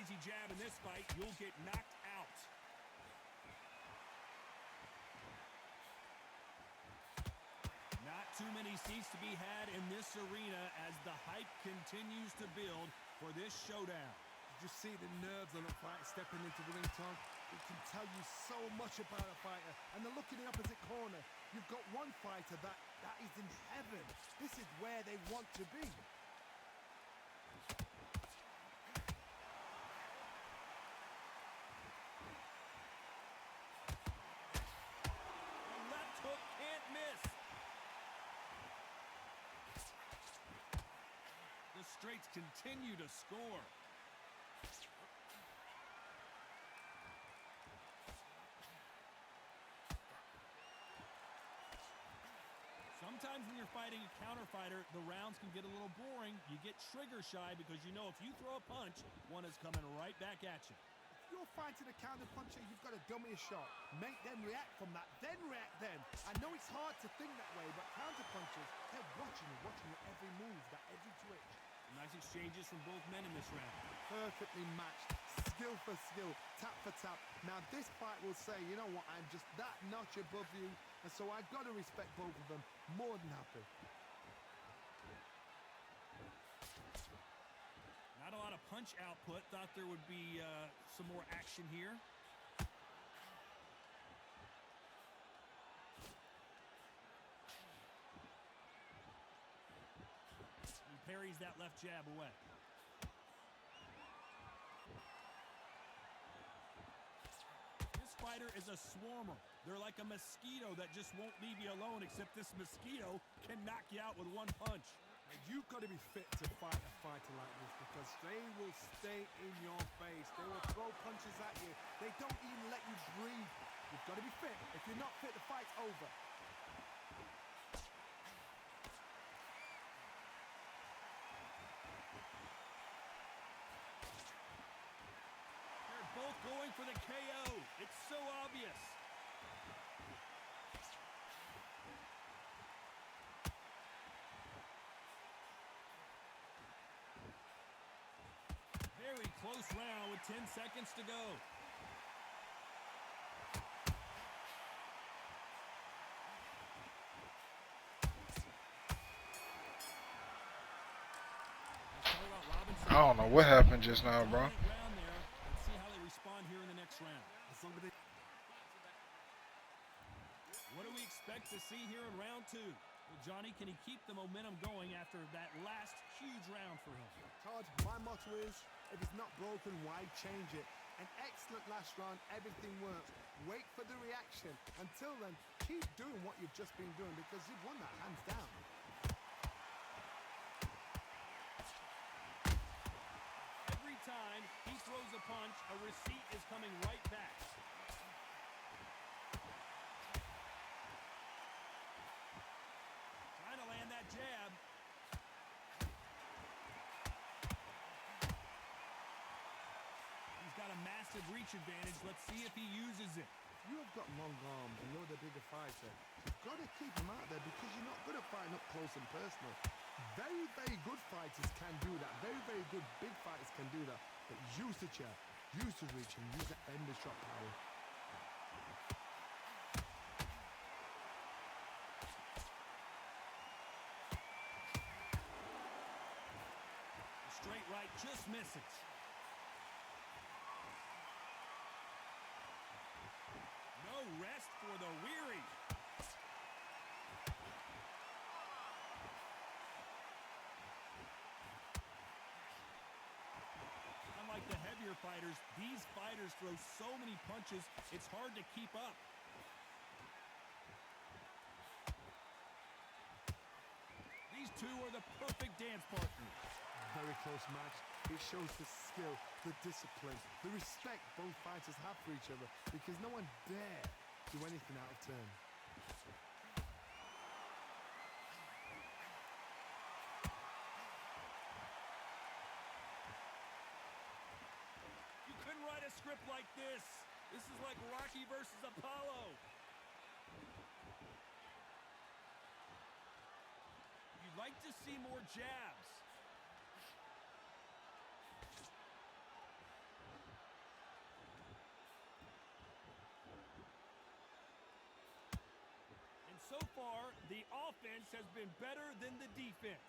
crazy jab in this fight, you'll get knocked out. Not too many seats to be had in this arena as the hype continues to build for this showdown. You just see the nerves on a fight stepping into the ring, Tom. It can tell you so much about a fighter. And the look in the opposite corner, you've got one fighter that is in heaven. This is where they want to be. The left hook can't miss. The straights continue to score. Sometimes when you're fighting a counter fighter, the rounds can get a little boring. You get trigger shy because you know if you throw a punch, one is coming right back at you. If you're fighting a counter puncher, you've got to dummy a shot. Make them react from that, then react then. I know it's hard to think that way, but counter punchers, they're watching your every move, that every twitch. Nice exchanges from both men in this round. Perfectly matched, skill for skill, tap for tap. Now this fight will say, you know what, I'm just that notch above you, and so I've got to respect both of them. More than happy. Not a lot of punch output. Thought there would be some more action here. He parries that left jab away. This fighter is a swarmer. They're like a mosquito that just won't leave you alone, except this mosquito can knock you out with one punch. You've got to be fit to fight a fighter like this because they will stay in your face. They will throw punches at you. They don't even let you breathe. You've got to be fit. If you're not fit, the fight's over. They're both going for the KO. It's so obvious. Very close round with 10 seconds to go. I don't know what happened just now, bro. Let's see how they respond here in the next round. What do we expect to see here in round two? Well, Johnny, can he keep the momentum going after that last huge round for him? Todd, my motto is, if it's not broken, why change it? An excellent last round, everything works. Wait for the reaction. Until then, keep doing what you've just been doing because you've won that hands down. Every time he throws a punch, a receipt is coming right back. Trying to land that jab. He's got a massive reach advantage. Let's see if he uses it. You have got long arms and you're the bigger fighter. You've got to keep him out there because you're not good at fighting up close and personal. Very, very good fighters can do that. Very, very good big fighters can do that. But use the jab, use the reach, and use the ender shot power. The straight right just misses. No rest for the weary. Unlike the heavier fighters, these fighters throw so many punches, it's hard to keep up. These two are the perfect dance partners. Very close match. It shows the skill, the discipline, the respect both fighters have for each other because no one dare do anything out of turn. You couldn't write a script like this. This is like Rocky versus Apollo. You'd like to see more jabs. offense has been better than the defense.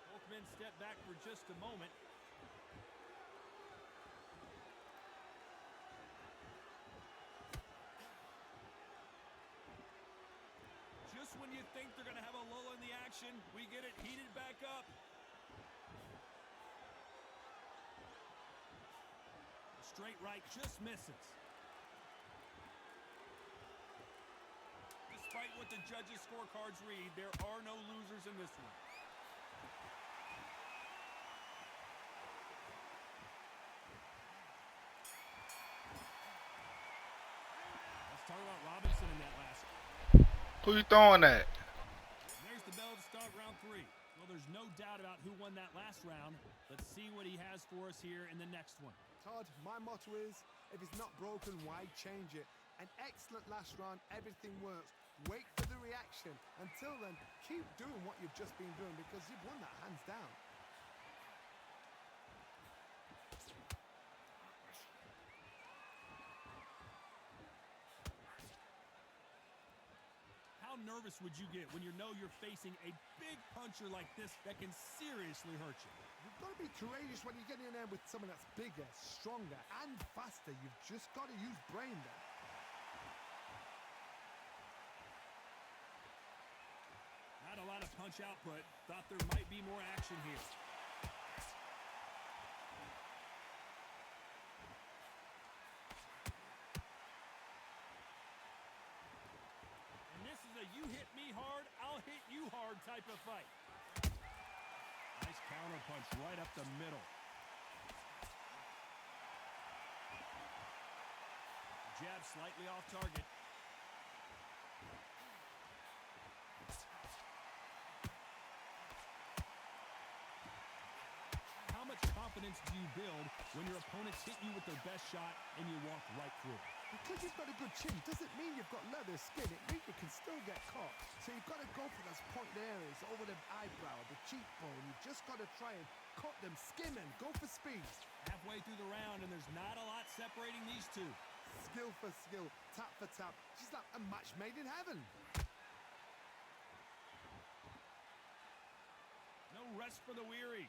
Both men step back for just a moment. Just when you think they're going to have a lull in the action, we get it heated back up. Straight right just misses. Despite what the judges' scorecards read, there are no losers in this one. Let's talk about Robinson in that last. Who you throwing at? There's the bell to start round 3. Well, there's no doubt about who won that last round. Let's see what he has for us here in the next one. Todd, my motto is, if it's not broken, why change it? An excellent last round, everything works. Wait for the reaction. Until then, keep doing what you've just been doing because you've won that hands down. How nervous would you get when you know you're facing a big puncher like this that can seriously hurt you? You've got to be courageous when you get in there with someone that's bigger, stronger, and faster. You've just got to use brain there. Not a lot of punch output. Thought there might be more action here. And this is a you hit me hard, I'll hit you hard type of fight. Nice counter punch right up the middle. Jab slightly off target. How much confidence do you build when your opponents hit you with their best shot and you walk right through? Because you've got a good chin doesn't mean you've got leather skin. It means you can still get caught. So you've got to go for those pointed areas over the eyebrow, the cheekbone. You've just got to try and cut them, skim them, go for speed. Halfway through the round and there's not a lot separating these two. Skill for skill, tap for tap. She's like a match made in heaven. No rest for the weary.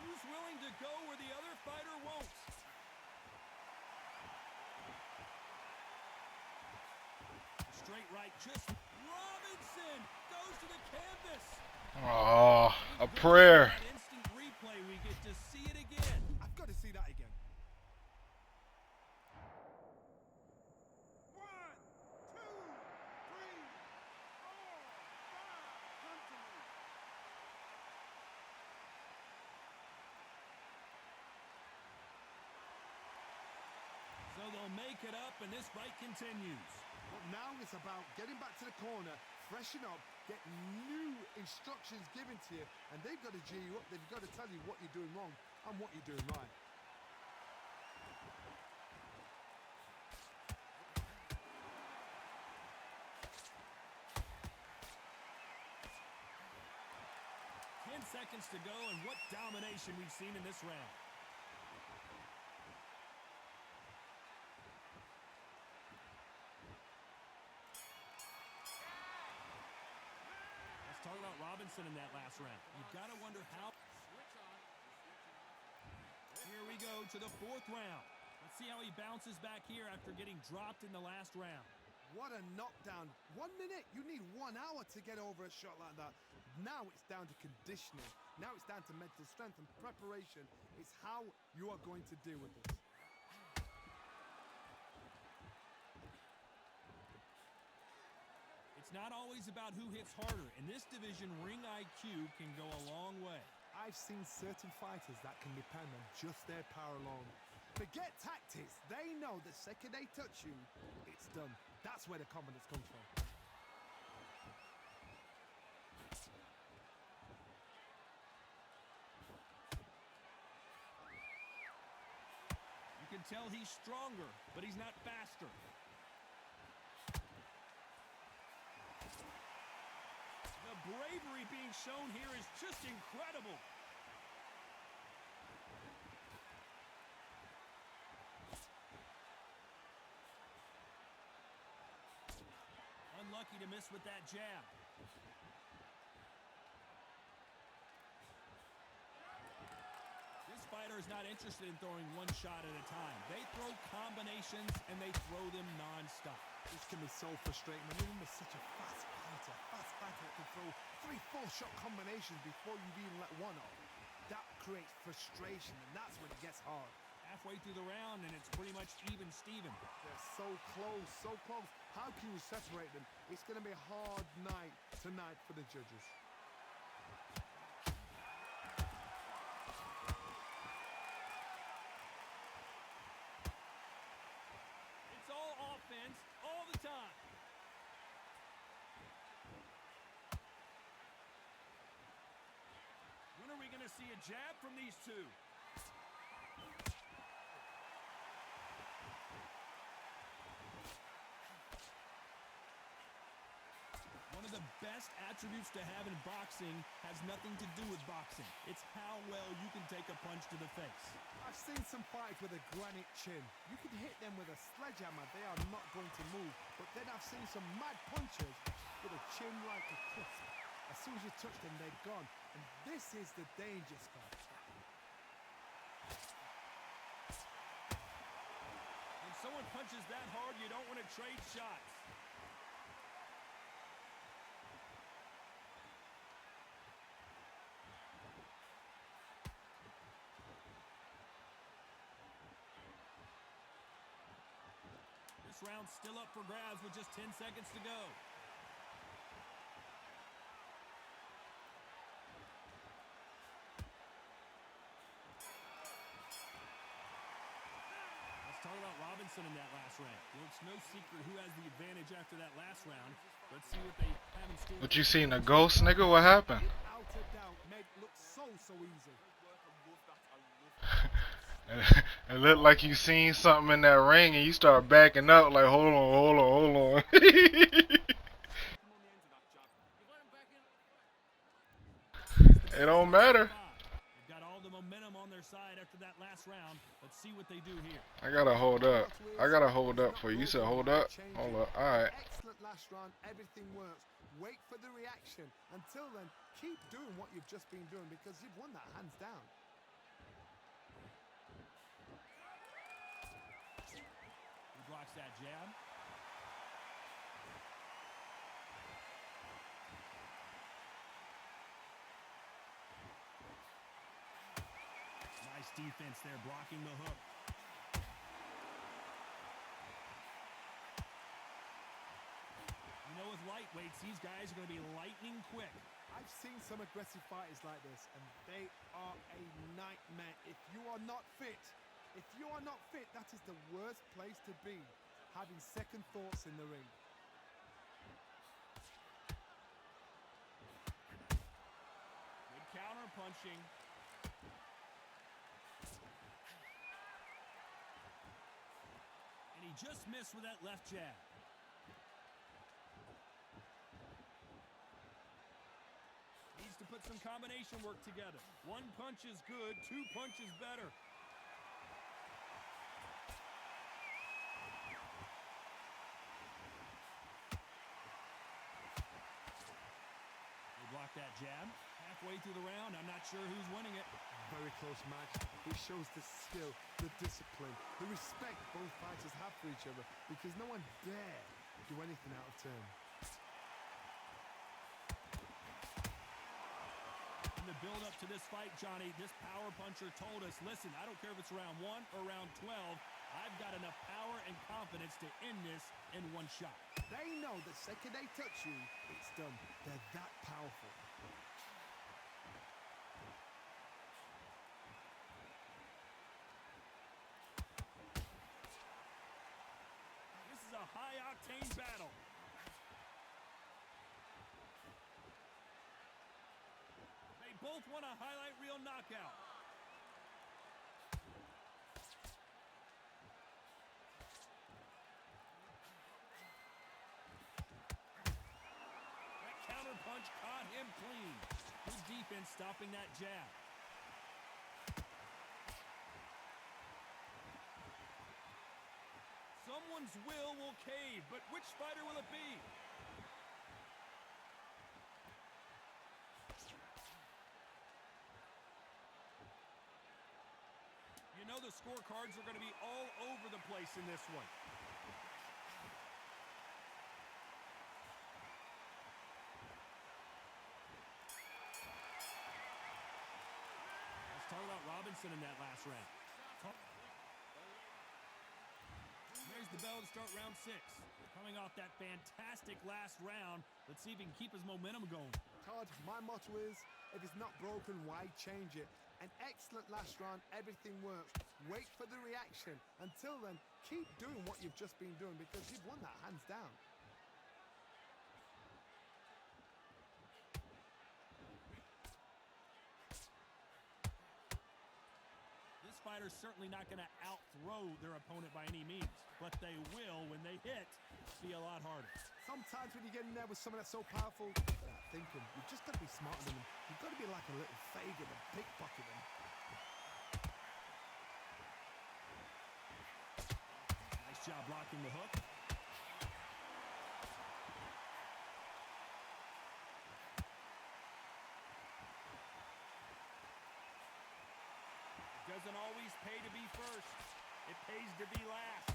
Who's willing to go where the other fighter won't? Straight right, just Robinson goes to the canvas. Oh, a prayer. That instant replay, we get to see it again. I've got to see that again. 1, 2, 3, 4, 5. Come to me. So they'll make it up, and this fight continues. But now it's about getting back to the corner, freshen up, get new instructions given to you, and they've got to G you up. They've got to tell you what you're doing wrong and what you're doing right. Seconds to go, and what domination we've seen in this round. Let's talk about Robinson in that last round. You've got to wonder how. Here we go to the 4th round. Let's see how he bounces back here after getting dropped in the last round. What a knockdown. 1 minute, you need 1 hour to get over a shot like that. Now it's down to conditioning. Now it's down to mental strength and preparation. It's how you are going to deal with this. It's not always about who hits harder. In this division, ring IQ can go a long way. I've seen certain fighters that can depend on just their power alone. Forget tactics. They know the second they touch you, it's done. That's where the confidence comes from. You can tell he's stronger, but he's not faster. The bravery being shown here is just incredible. Unlucky to miss with that jab. This fighter is not interested in throwing one shot at a time. They throw combinations and they throw them non-stop. This can be so frustrating. Remember, such a fast fighter that can throw 3-4 shot combinations before you've even let one off. That creates frustration, and that's when it gets hard. Halfway through the round, and it's pretty much even Steven. They're so close, so close. How can you separate them? It's going to be a hard night tonight for the judges. It's all offense all the time. When are we going to see a jab from these two? One of the best attributes to have in boxing has nothing to do with boxing. It's how well you can take a punch to the face. I've seen some fights with a granite chin. You can hit them with a sledgehammer, they are not going to move. But then I've seen some mad punchers with a chin like a crisp. As soon as you touch them, they're gone. And this is the danger spot. When someone punches that hard, you don't want to trade shots. This round's still up for grabs with just 10 seconds to go. Let's talk about Robinson in that last round. Well, it's no secret who has the advantage after that last round. Let's see what they have in store. What you seen, a ghost, nigga? What happened? Without a doubt, made it look so easy. It looked like you seen something in that ring and you start backing up like, hold on. It don't matter. They've got all the momentum on their side after that last round. Let's see what they do here. I gotta hold up. I gotta hold up for you. You said hold up? Hold up. Alright. Excellent last round. Everything works. Wait for the reaction. Until then, keep doing what you've just been doing because you've won that hands down. He blocks that jab. Nice defense there, blocking the hook. You know, with lightweights, these guys are going to be lightning quick. I've seen some aggressive fighters like this, and they are a nightmare. If you are not fit, that is the worst place to be, having second thoughts in the ring. Good counter punching. And he just missed with that left jab. Needs to put some combination work together. One punch is good, two punches better. They block that jab. Halfway through the round, I'm not sure who's winning it. Very close match. It shows the skill, the discipline, the respect both fighters have for each other because no one dare do anything out of turn. In the build-up to this fight, Johnny, this power puncher told us, listen, I don't care if it's round 1 or round 12, I've got enough power and confidence to end this in one shot. They know the second they touch you, it's done. They're that powerful. This is a high-octane battle. They both want a highlight reel knockout. That counter punch caught him clean. Good defense stopping that jab. Someone's will cave, but which fighter will it be? You know the scorecards are going to be all over the place in this one. Let's talk about Robinson in that last round. There's the bell to start round 6. Coming off that fantastic last round, let's see if he can keep his momentum going. Todd, my motto is, if it's not broken, why change it? An excellent last round, everything works. Wait for the reaction. Until then, keep doing what you've just been doing because you've won that hands down. This fighter's certainly not going to outthrow their opponent by any means, but they will, when they hit, be a lot harder. Sometimes when you get in there with someone that's so powerful, without thinking, you've just got to be smarter than them. You've got to be like a little faggot and pickpocket them. Nice job blocking the hook. It doesn't always pay to be first. It pays to be last.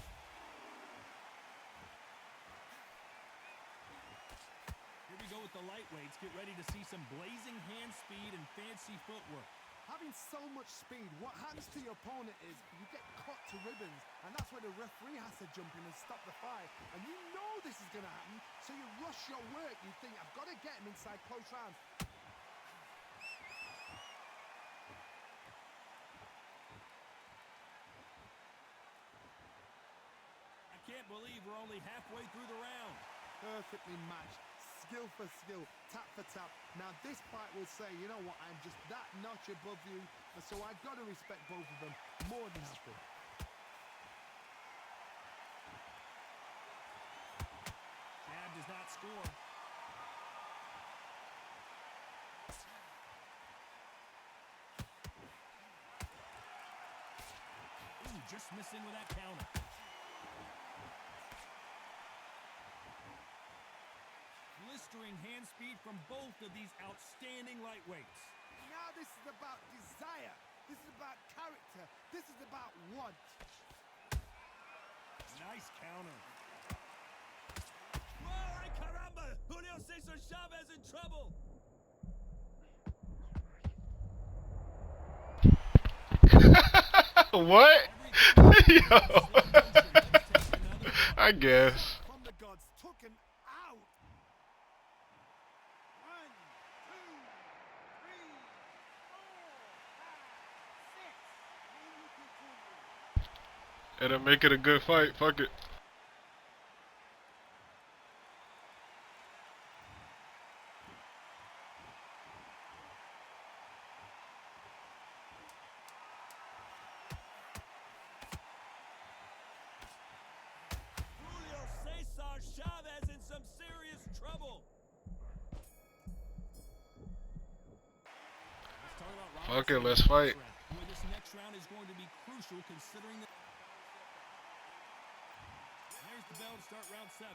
Here we go with the lightweights. Get ready to see some blazing hand speed and fancy footwork. Having so much speed, what happens to your opponent is you get cut to ribbons, and that's where the referee has to jump in and stop the fight. And you know this is going to happen, so you rush your work. You think, I've got to get him inside close rounds. I can't believe we're only halfway through the round. Perfectly matched. Skill for skill, tap for tap. Now this fight will say, you know what, I'm just that notch above you, and so I've got to respect both of them more than happy. Jab does not score. Ooh, just missing with that counter. Blistering hand speed from both of these outstanding lightweights. Now this is about desire. This is about character. This is about want. Nice counter. Whoa, ay caramba! Julio Cesar Chavez in trouble. What? Yo. I guess. From the gods, took him out. 1, 2, 3, 4, 5, 6. It'll make it a good fight. Fuck it. Julio Cesar Chavez in some serious trouble. Let's talk about Fuck it, Robinson. let's fight. Boy, this next round is going to be crucial considering that. There's the bell to start round 7.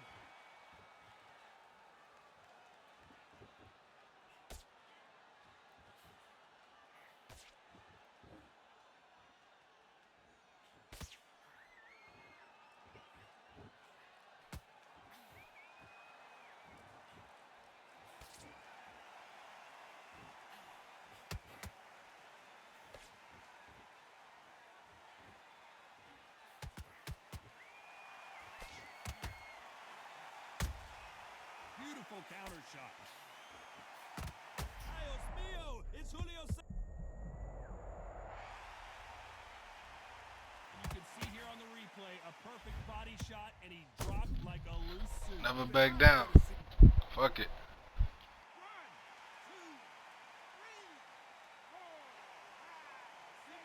Beautiful counter shot. Dios mío! It's Julio. You can see here on the replay a perfect body shot, and he dropped like a loose suit. Never back down. Fuck it. 1, 2, 3, 4, 5, 6.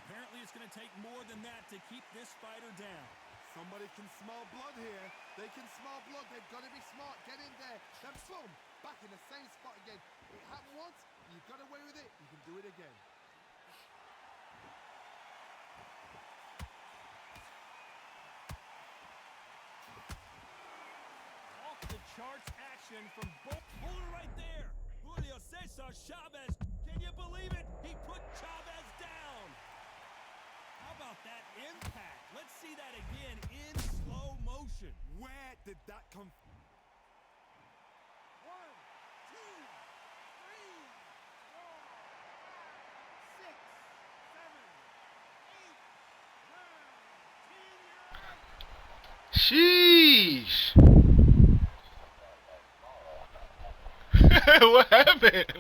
Apparently, it's going to take more than that to keep this fighter down. Somebody can smell blood here. They can smell blood. They've got to be smart. Get in there. Then boom, back in the same spot again. It happened once. You got away with it. You can do it again. Off the charts action from both. Hold it right there. Julio Cesar Chavez. Can you believe it? He put Chavez down. How about that impact? Let's see that again in slow motion. Where did that come from? 1, 2, 3, 4, 5, 6, 7, 8, 9, 10. Sheesh. What happened?